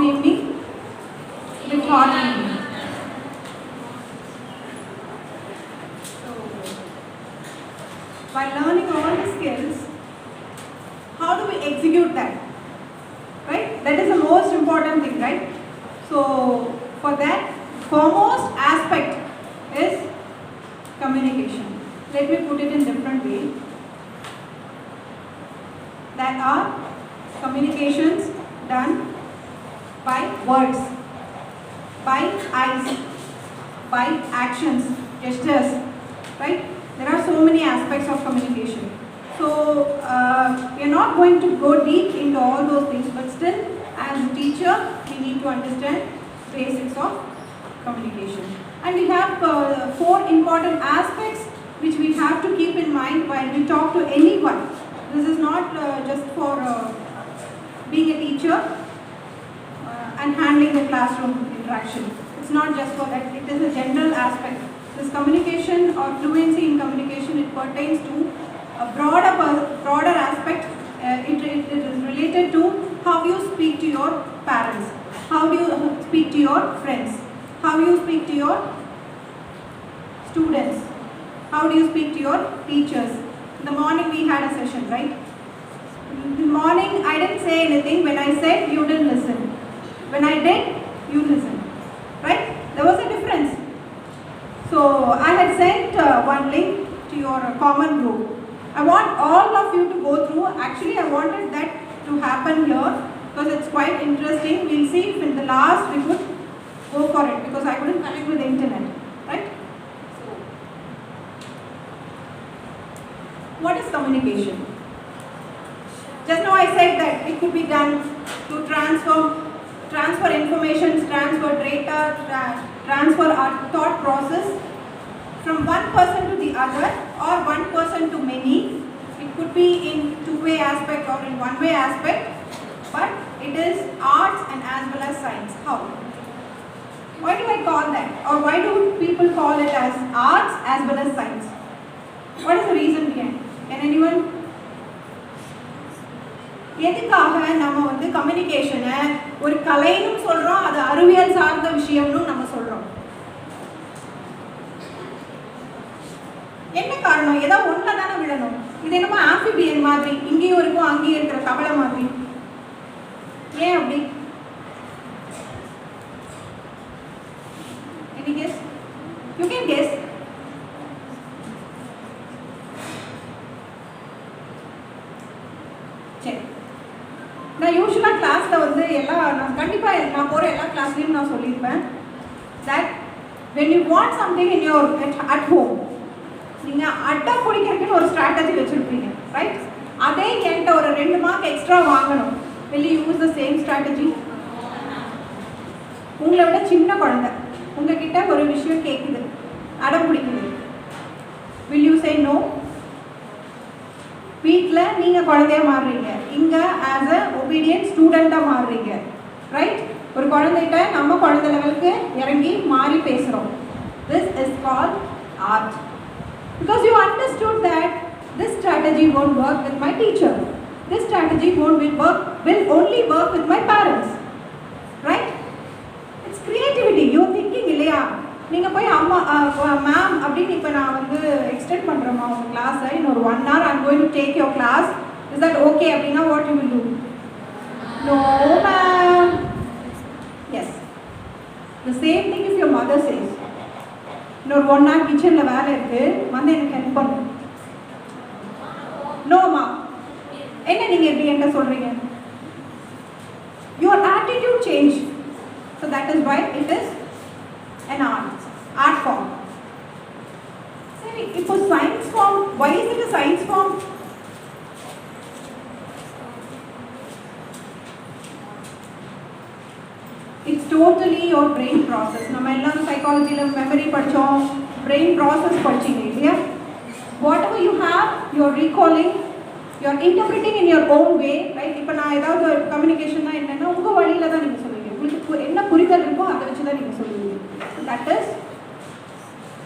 evening with hot evening. So, while learning all the skills, how do we execute that? Right? That is the most important thing, right? So, for that, foremost aspect is communication. Let me put it in different way. That are communications done by words, by eyes, by actions, gestures, right? There are so many aspects of communication. So, we are not going to go deep into all those things, but still, as a teacher, we need to understand basics of communication. And we have 4 important aspects which we have to keep in mind while we talk to anyone. This is not just for being a teacher and handling the classroom interaction. It's not just for that, it is a general aspect. This communication or fluency in communication, it pertains to a broader aspect. It is related to how you speak to your parents, how do you speak to your friends, how you speak to your students, how do you speak to your teachers. In the morning we had a session, right? In the morning I didn't say anything. When I said, you didn't listen. When I did, you listened. Right? There was a difference. So I had sent one link to your common group. I want all of you to go through. Actually, I wanted that to happen here because it's quite interesting. We'll see if in the last we could go for it because I couldn't connect with the internet. Right? What is communication? Just now I said that it could be done to transfer information, transfer data, transfer our thought process from one person to the other or one person to many. It could be in two-way aspect or in one-way aspect, but it is arts and as well as science. How? Why do I call that? Or why do people call it as arts as well as science? What is the reason behind? Can anyone? எதுக்காக நம்ம வந்து கம்யூனிகேஷனை ஒரு கலைன்னு சொல்றோம், அது அறிவியல் சார்ந்த விஷயம்னு நம்ம சொல்றோம். என்ன காரணம்? ஏதோ ஒன்றில் தானே விடணும். இது என்னமோ ஆம்பிபியன் மாதிரி இங்கேயும் இருக்கும் அங்கேயும் இருக்கிற தவளை மாதிரி. ஏன் அப்படி? Any guess? You can guess. சரி, நான் யூஸ்வலாக கிளாஸில் வந்து நான் கண்டிப்பாக நான் போகிற எல்லா கிளாஸ்லேயும் நான் சொல்லியிருப்பேன் that when you want something in your at home, நீங்கள் அட்டை பிடிக்கிறதுக்குன்னு ஒரு ஸ்ட்ராட்டஜி வச்சுருப்பீங்க, ரைட்? அதே என்கிட்ட ஒரு 2 மார்க் எக்ஸ்ட்ரா வாங்கணும். will you use the same strategy? உங்களை விட சின்ன குழந்தை உங்ககிட்ட ஒரு விஷயம் கேட்குது, அடம் பிடிக்குது, will you say no? வீட்டில் நீங்கள் குழந்தையாக மாறுறீங்க, இங்கே ஆஸ் அ ஒபீடியன்ட் ஸ்டூடெண்ட்டாக மாறுறீங்க, ரைட்? ஒரு குழந்தைகிட்ட நம்ம குழந்தை லெவலுக்கு இறங்கி மாறி பேசுகிறோம். This is called art. Because you understood that this strategy won't work with my teacher. This strategy will only work with my parents, right? It's creativity. You thinking இல்லையா? நீங்கள் போய் அம்மா மேம் அப்படின்னு இப்போ நான் வந்து எக்ஸ்டெண்ட் பண்ணுறேம்மா உங்கள் கிளாஸை இன்னொரு 1 hour I'm going to take your class. Is that okay? அப்படின்னா what you will do? No ma'am. Yes. The same thing if your mother says, இன்னொரு 1 hour கிச்சனில் வேலை இருக்குது, வந்து எனக்கு ஹெல்ப் பண்ணு. நோமா. என்ன நீங்கள் எப்படி என்கிட்ட சொல்கிறீங்க? Your attitude change. So that is why it is an art form. If a science form, why is it a science form? It's totally your brain process. நம்ம எல்லாம் psychology memory படிச்சோம், brain process படிச்சீங்க இல்லையா? Whatever you have, you're recalling, you're interpreting in your own way, right? இப்போ நான் ஏதாவது கம்யூனிகேஷன்னா என்னன்னா உங்கள் வழியில் தான் நீங்கள் சொல்லுவீங்க, உங்களுக்கு என்ன புரிதல் இருக்கோ அதை வச்சு தான் நீங்கள் சொல்லுவீங்க. That is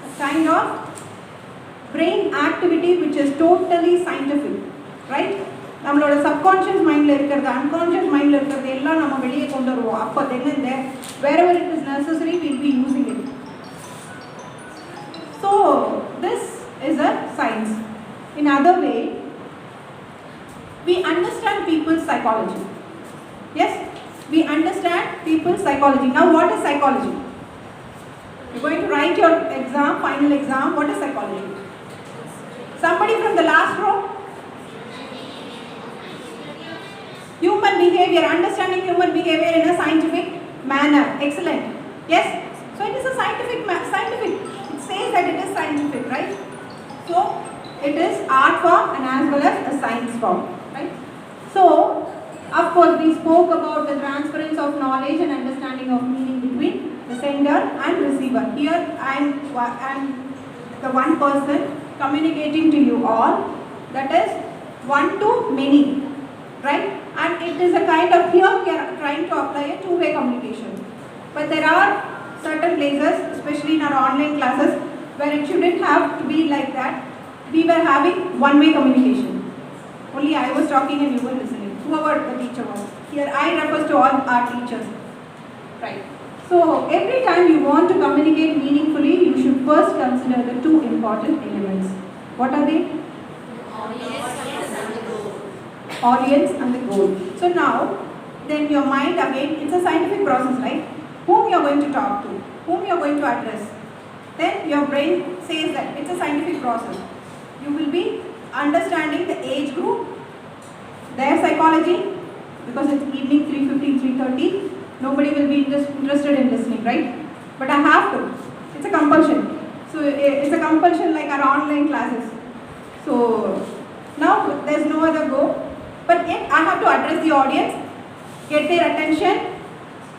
a kind of brain activity which is totally scientific, right? நம்மளோட சப்கான்ஷியஸ் மைண்டில் இருக்கிறது, அன்கான்ஷியஸ் மைண்டில் இருக்கிறது எல்லாம் நம்ம வெளியே கொண்டு வருவோம். அப்போ தென் இந்த wherever it is necessary we'll be using it. So this is a science. In other way, we understand people's psychology. Yes, we understand people's psychology. Now what is psychology? You're going to write your exam, final exam. What is psychology? Somebody from the last row? Human behavior, understanding human behavior in a scientific manner. Excellent. Yes? So it is a scientific. It says that it is scientific, right? So it is art form and as well as a science form, right? So of course we spoke about the transference of knowledge and understanding of meaning between the sender and receiver. Here I am the one person communicating to you all. That is one to many, right? And it is a kind of, here we are trying to apply a two-way communication. But there are certain places, especially in our online classes, where it shouldn't have to be like that. We were having one-way communication. Only I was talking and you were listening, whoever the teacher was. Here I refer to all our teachers, right? So every time you want to communicate meaningfully, you should first consider the two important elements. What are they? Audience and the goal. So now, then your mind again, it's a scientific process, right? Whom you are going to talk to, whom you are going to address. Then your brain says that it's a scientific process. You will be understanding the age group, their psychology, because it's evening 3:15, 3:30. Nobody will be interested in listening, right? But I have to. It's a compulsion. So it's a compulsion like our online classes. So now there's no other go. But yet I have to address the audience, get their attention,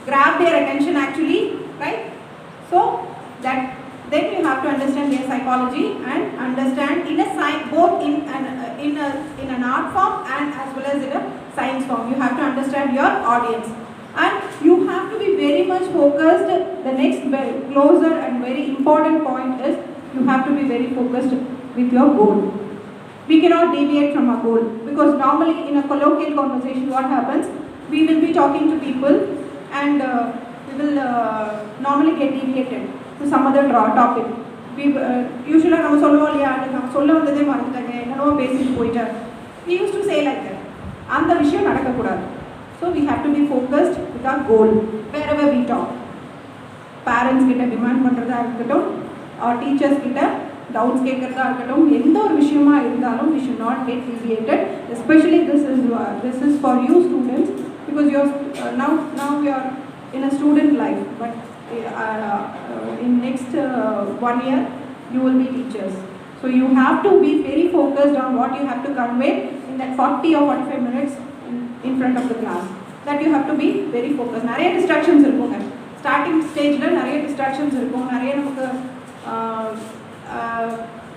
grab their attention actually, right? So that then you have to understand their psychology and understand in a science, both in an art form and as well as in a science form. You have to understand your audience, and you have to be very much focused. The next very closer and very important point is you have to be very focused with your goal. We cannot deviate from our goal, because normally in a colloquial conversation what happens, we will be talking to people and we will normally get deviated to some other topic. We usually we used to say like that. அந்த விஷயம் நடக்கக்கூடாது. So we have to be focused with our goal wherever we talk. Parents கிட்ட demand பண்றதா இருக்கட்டும், or teachers கிட்ட doubts கேட்கறதா இருக்கட்டும், எந்த ஒரு விஷயமா இருந்தாலும் we should not get deviated. Especially this is for you students, because you are now you are in a student life, but in next 1 year you will be teachers. So you have to be very focused on what you have to convey in that 40 or 45 minutes in front of the class. That you have to be very focused. நிறைய distractions இருக்குங்க. Starting ஸ்டேஜில் நிறைய distractions இருக்கும். நிறைய நமக்கு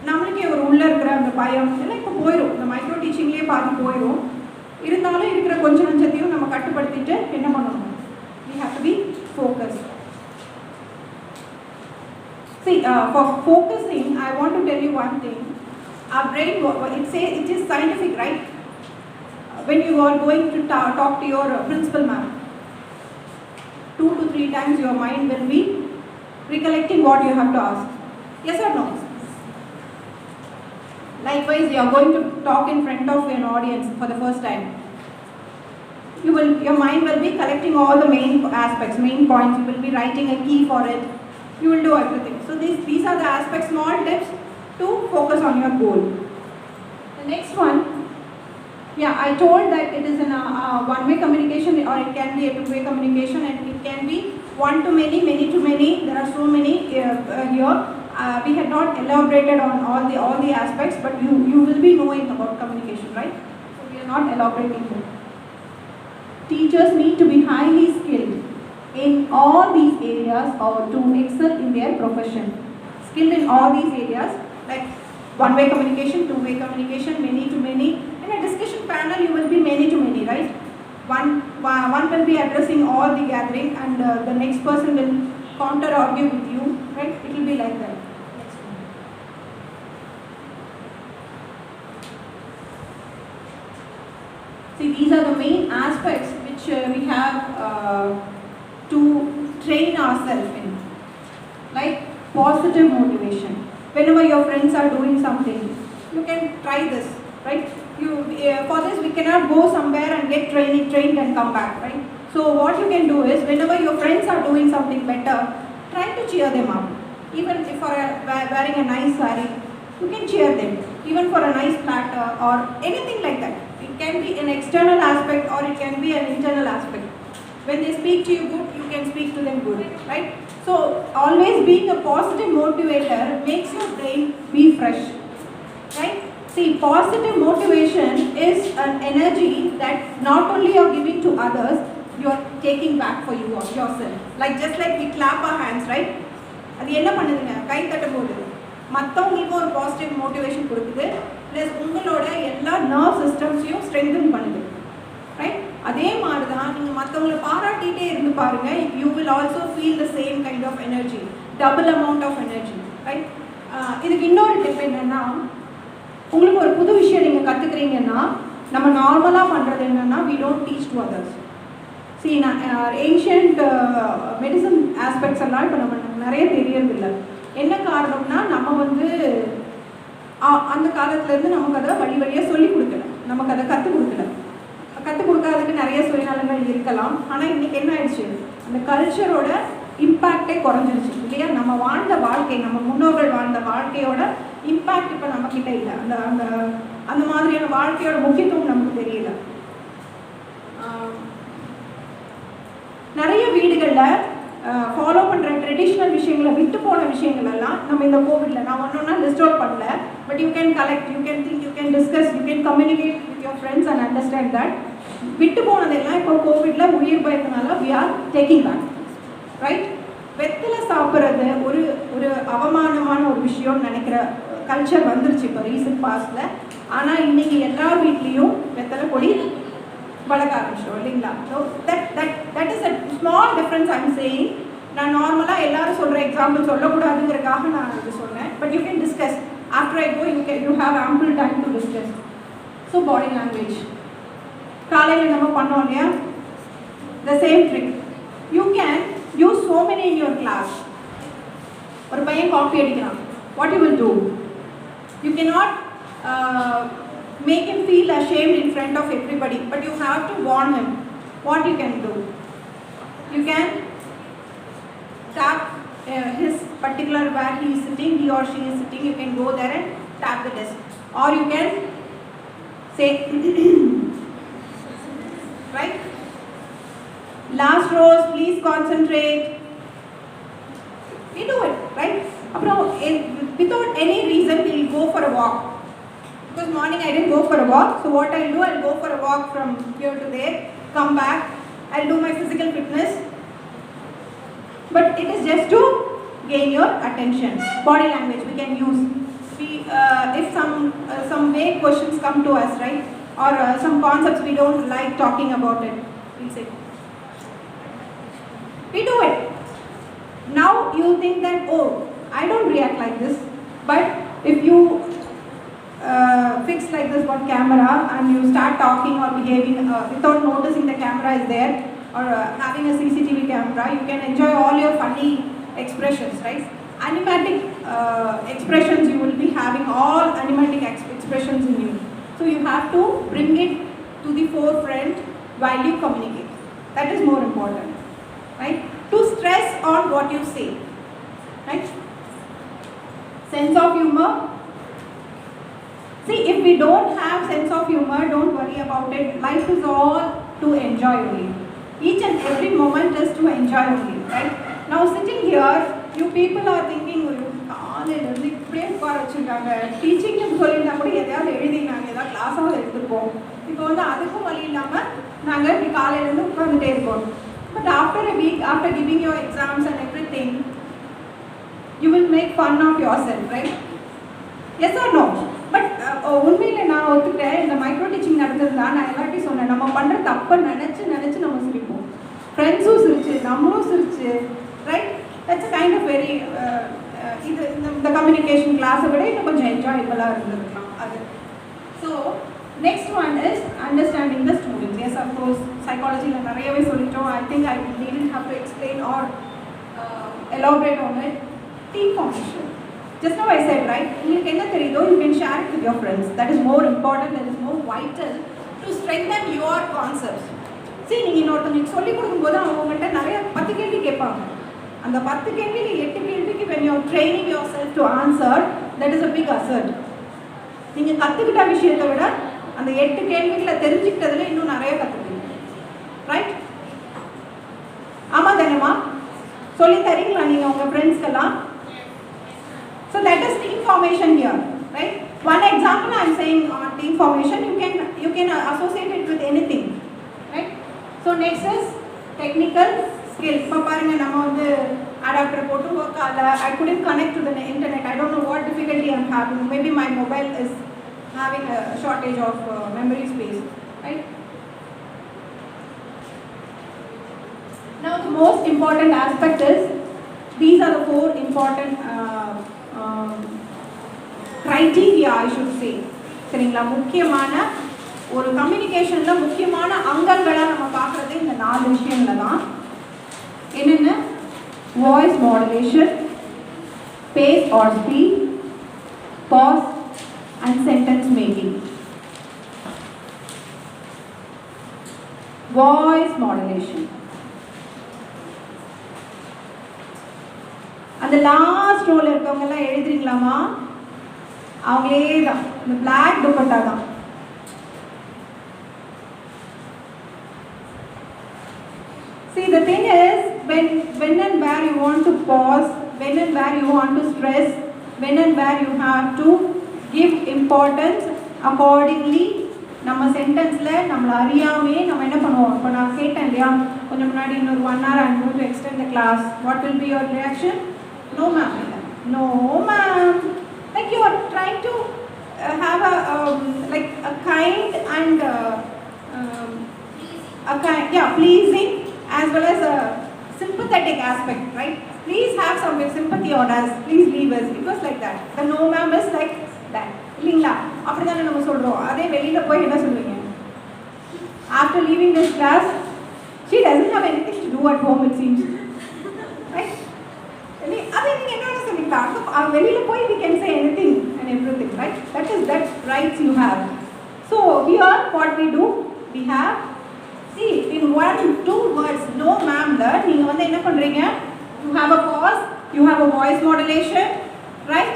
நம்மளுக்கே ஒரு உள்ளே இருக்கிற அந்த பயம் எல்லாம் இப்போ போயிடும். இந்த மைக்ரோ டீச்சிங்லேயே பாதி போயிடும். இருந்தாலும் இருக்கிற கொஞ்சம் நஞ்சத்தையும் நம்ம கட்டுப்படுத்திட்டு என்ன பண்ணணும்? We have to be focused. See, for focusing, I want to tell you one thing. Our brain, it is scientific, right? When you are going to talk to your principal ma'am, 2 to 3 times your mind will be recollecting what you have to ask. Yes or no? Likewise, you are going to talk in front of an audience for the first time. Your mind will be collecting all the main aspects, main points. You will be writing a key for it. You will do everything. So these are the aspects, small tips to focus on your goal. The next one, yeah, I told that it is a one-way communication, or it can be a two-way communication, and it can be one to many, many to many. There are so many here. We had not elaborated on all the aspects, but you will be knowing about communication, right? So we are not elaborating here. Teachers need to be highly skilled in all these areas or to excel in their profession. Skilled in all these areas, like one-way communication, two-way communication, many to many. In a discussion panel, you will be many to many, right? One will be addressing all the gathering, and the next person will counter argue with you, right? It will be like that. See, these are the main aspects which we have to train ourselves in. Like positive motivation. Whenever your friends are doing something, you can try this, right? For this, we cannot go somewhere and get trained and come back, right? So what you can do is, whenever your friends are doing something better, try to cheer them up. Even if for wearing a nice saree, you can cheer them. Even for a nice platter or anything like that. It can be an external aspect or it can be an internal aspect. When they speak to you good, you can speak to them good, right? So always being a positive motivator makes your brain be fresh, right? See, positive motivation is an energy that not only you're giving to others, you're taking back for you yourself. Like just like we clap our hands, right? அது என்ன பண்ணுதுங்க கை தட்டும் போது மற்றவங்களுக்கும் ஒரு positive motivation கொடுக்குது plus உங்களோட எல்லா நர்வ் சிஸ்டம்ஸையும் ஸ்ட்ரெங்தன் பண்ணுது ரைட் அதே மாதிரி தான் நீங்கள் மற்றவங்களை பாராட்டிகிட்டே இருந்து பாருங்கள் you will also feel the same kind of energy double amount of energy right இதுக்கு இன்னொரு டிப் என்னென்னா உங்களுக்கு ஒரு புது விஷயம் நீங்கள் கற்றுக்குறீங்கன்னா நம்ம நார்மலாக பண்ணுறது என்னென்னா we don't teach to others See, ancient medicine aspects எல்லாம் இப்போ நம்ம நிறைய தெரியறதில்லை என்ன காரணம்னா நம்ம வந்து அந்த காலத்துலேருந்து நமக்கு அதை வழியாக சொல்லி கொடுக்கல நமக்கு அதை கற்றுக் கொடுக்காததுக்கு நிறைய சுயநலங்கள் இருக்கலாம் ஆனால் இன்றைக்கி என்ன ஆயிடுச்சு அந்த கல்ச்சரோட இம்பேக்டே குறைஞ்சிருச்சு இல்லையா நம்ம வாழ்ந்த வாழ்க்கை நம்ம முன்னோர்கள் வாழ்ந்த வாழ்க்கையோட இம்பேக்ட் இப்போ நம்மக்கிட்ட இல்லை அந்த அந்த அந்த மாதிரியான வாழ்க்கையோட முக்கியத்துவம் நமக்கு தெரியல நிறைய வீடுகளில் ஃபாலோ பண்ணுற ட்ரெடிஷ்னல் விஷயங்களை விட்டு போன விஷயங்கள் எல்லாம் நம்ம இந்த கோவிடில் நான் ஒன்றா லிஸ்ட் அவுட் பண்ணல but you can collect you can think you can discuss you can communicate with your friends and understand that விட்டு போனதெல்லாம் இப்போ கோவிடில் உயிர் பயத்தினால we are taking back right வெத்தலை சாப்பிட்றது ஒரு ஒரு அவமானமான ஒரு விஷயம்னு நினைக்கிற கல்ச்சர் வந்துருச்சு இப்போ ரீசெண்ட் பாஸ்டில் ஆனால் இன்றைக்கி எல்லார் வீட்லேயும் வெத்தலை பொடி வளர்க்க ஆரம்பிச்சிடும் இல்லைங்களா so that is a small difference I'm saying நான் நார்மலாக எல்லாரும் சொல்கிற எக்ஸாம்பிள் சொல்லக்கூடாதுங்கிறதுக்காக நான் இது சொன்னேன் but you can discuss after I go you have ample time to discuss so body language காலையில் நம்ம பண்ணோம் இல்லையா the same trick you can use so many in your class ஒரு பையன் காஃபி அடிக்கிறான் what you will do you cannot make him feel ashamed in front of everybody, but you have to warn him. What you can do? You can tap his particular where he is sitting, he or she is sitting, you can go there and tap the desk. Or you can say, right? Last rows, please concentrate. We do it, right? Without any reason, we will go for a walk. Because morning I didn't go for a walk, so what I'll do, I'll go for a walk from here to there, come back, I'll do my physical fitness. But it is just to gain your attention. Body language we can use. If some vague questions come to us, right, or some concepts we don't like talking about it, we'll say. We do it. Now you think that, oh, I don't react like this, but if you fix like this one camera and you start talking or behaving without noticing the camera is there or having a CCTV camera, you can enjoy all your funny expressions, right? Animatic expressions, you will be having all animatic expressions in you. So you have to bring it to the forefront while you communicate. That is more important, right? To stress on what you say, right? Sense of humor. See, if we don't have sense of humor, don't worry about it. Life is all to enjoy only. Each and every moment is to enjoy only, right? Now sitting here, you people are thinking, இப்படியே உட்கார வச்சுருக்காங்க டீச்சிங்னு சொல்லியிருந்தா கூட எதையாவது எழுதி நாங்கள் ஏதாவது கிளாஸாவது எடுத்துருப்போம் இப்போ வந்து அதுக்கும் வழி இல்லாமல் நாங்கள் இப்படி காலையிலேருந்து உட்காந்துட்டே இருக்கோம் but after a week after giving your exams and everything you will make fun of yourself right yes or no but உண்மையில் நான் ஒத்துக்கிட்டேன் இந்த மைக்ரோ டீச்சிங் நடந்ததுனா நான் எல்லாத்தையும் சொன்னேன் நம்ம பண்ணுற தப்பை நினச்சி நம்ம சிரிப்போம் ஃப்ரெண்ட்ஸும் சிரிச்சு நம்மளும் சிரிச்சு right that's a kind of very இந்த கம்யூனிகேஷன் கிளாஸை விட இன்னும் கொஞ்சம் என்ஜாயபிளாக இருந்திருக்கலாம் அது so Next one is understanding the students. Yes, of course, psychology la narayave solittom. I think I didn't have to explain or elaborate on it. Team formation. Just now I said, right? You can share it with your friends. That is more important. That is more vital to strengthen your concepts. See, நீங்க இன்னொருத்தங்களுக்கு சொல்லி கொடுக்கும்போது அவங்கள்ட்ட நிறைய 10 கேள்வி கேட்பாங்க. அந்த 10 கேள்வியில 8 கேள்விக்கு when you are training yourself to answer, that is a big asset. நீங்க கத்துக்கிட்ட விஷயத்தை விட அந்த 8 கேள்விகளை தெரிஞ்சுக்கிட்டதுல இன்னும் நிறைய கத்துப்பீங்க. ரைட்? ஆமா தானேமா? சொல்லி தரீங்களா நீங்க உங்க ஃப்ரெண்ட்ஸ்க்கெல்லாம்? So that is team formation here, right? One example I am saying on team formation, you can associate it with anything, right? So next is technical skill. இப்போ பாருங்க நம்ம வந்து adapter போட்டு work I couldn't connect to the internet. I don't know what difficulty I am having. Maybe my mobile is having a shortage of memory space, right? Now the most important aspect is, these are the 4 important criteria I should say. சரிங்களா? முக்கியமான ஒரு கம்யூனிகேஷன்ல முக்கியமான அங்கங்களா நம்ம பார்க்கிறது இந்த 4 விஷயங்கள தான். என்னென்ன? Voice modulation, pace or speed, pause and sentence making. Voice modulation. அந்த லாஸ்ட் ரோல இருக்கவங்க எல்லாம் எழுதுறீங்களாமா? அவங்களே தான், இந்த black dupatta தான். See, the thing is, when and where you want to pause, when and where you want to stress, when and where you have to give importance accordingly, நம்ம சென்டென்ஸ்ல நம்மள அறியாமே நம்ம என்ன பண்ணுவோம்? இப்போ நான் கேட்டேன் இல்லையா கொஞ்சம் முன்னாடி, இன்னொரு 1 hour I'm going to extend the class. What will be your reaction? No ma'am. No ma'am. Like you are trying to have like a kind and pleasing as well as a sympathetic aspect, right? Please have some sympathy on us. Please leave us. It was like that. The no ma'am is like that. இல்லைங்களா? அப்படிதானே நம்ம சொல்றோம். அதே வெளியில போய் என்ன சொல்லுவீங்க? After leaving this class, she doesn't have anything to do at home, it seems. Right? அதே நீங்க என்ன சொல்லுவீங்களா? வெளியில போய் we can say anything and everything, right? That rights you have. So here what we do, we have, see, in 1-2 words, no ma'am la நீங்க வந்து என்ன பண்றீங்க? You have a pause, you have a voice modulation, right?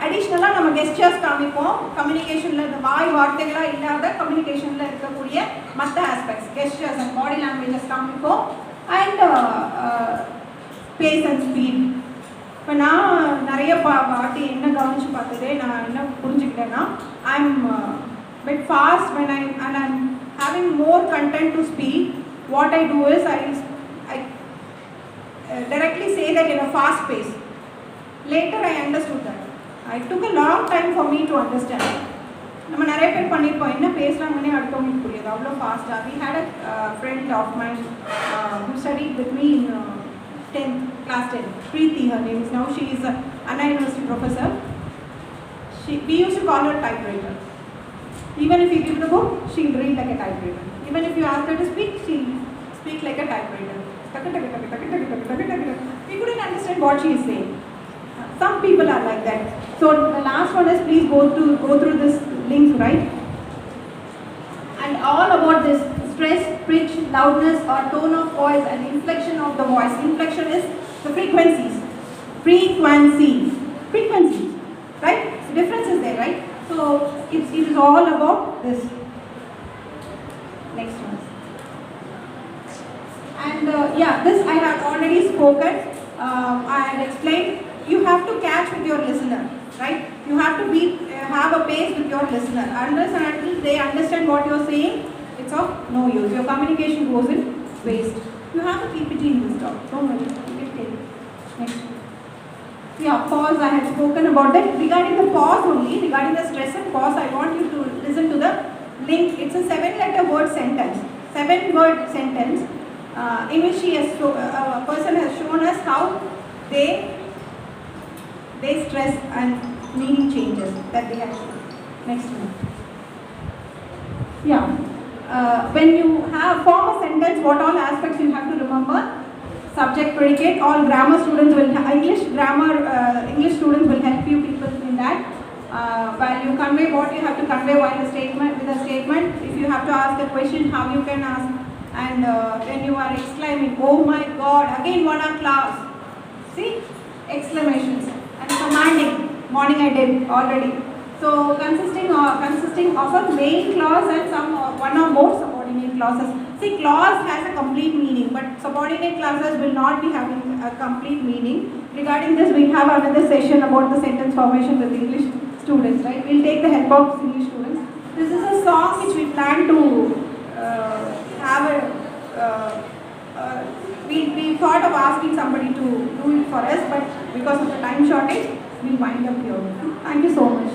Additionally நம்ம gestures காமிப்போம். கம்யூனிகேஷன்ல இந்த வாய் வார்த்தைகளா இல்லாத கம்யூனிகேஷன்ல இருக்கக்கூடிய மற்ற aspects, gestures and body languages காமிப்போம். And pace and speed. இப்போ நான் நிறைய பாட்டி என்ன கவனிச்சு பார்த்ததே, நான் என்ன புரிஞ்சுக்கிட்டேன்னா, I'm bit fast when I'm having more content to speak. What I do is I directly say that in a fast pace. Later I understood that. It took a long time for me to understand. நம்ம நிறைய பேர் பண்ணியிருப்போம், என்ன பேசுகிறாங்கன்னே அடுத்தவங்களுக்கு புரியாது, அவ்வளோ ஃபாஸ்ட்டாக. We had a friend of mine who studied with me in class 10, Preeti her name is. Now she is an Anna University professor. We used to call her typewriter. Even if you give the book, she will read like a typewriter. Even if you ask her to speak, she will speak like a typewriter. We couldn't understand what she is saying. Some people are like that. So the last one is, please go through this link, right? And all about this stress, pitch, loudness or tone of voice and inflection of the voice. Inflection is the frequencies. Frequency, right? The difference is there, right? So it is all about this. Next one. And this I have already spoken. I had explained. You have to catch with your listener, right? You have to have a pace with your listener. Unless and until they understand what you are saying, it's of no use. Your communication goes in waste. You have to keep it in this talk. Don't worry. Next. Yeah, pause. I had spoken about that. Regarding the pause only, regarding the stress and pause, I want you to listen to the link. It's a 7-letter word sentence. 7-word sentence in which a person has shown us how they stress and meaning changes that they have shown. Next one. Yeah. When you have form a sentence, what all aspects you have to remember? Subject, predicate. All grammar students will English students will help you people in that. While you convey what you have to convey while a statement with a statement. If you have to ask a question, how you can ask. And when you are exclaiming, "Oh my God!" Again, one are class. See, exclamations and commanding. Morning I did already. So consisting of a main clause and one or more subordinate clauses. See, clause has a complete meaning, but subordinate clauses will not be having a complete meaning. Regarding this, we have another session about the sentence formation with English students. Right? We'll take the help of English students. This is a song which we plan to have a. We thought of asking somebody to do it for us, but because of the time shortage, we'll wind up here. Thank you so much.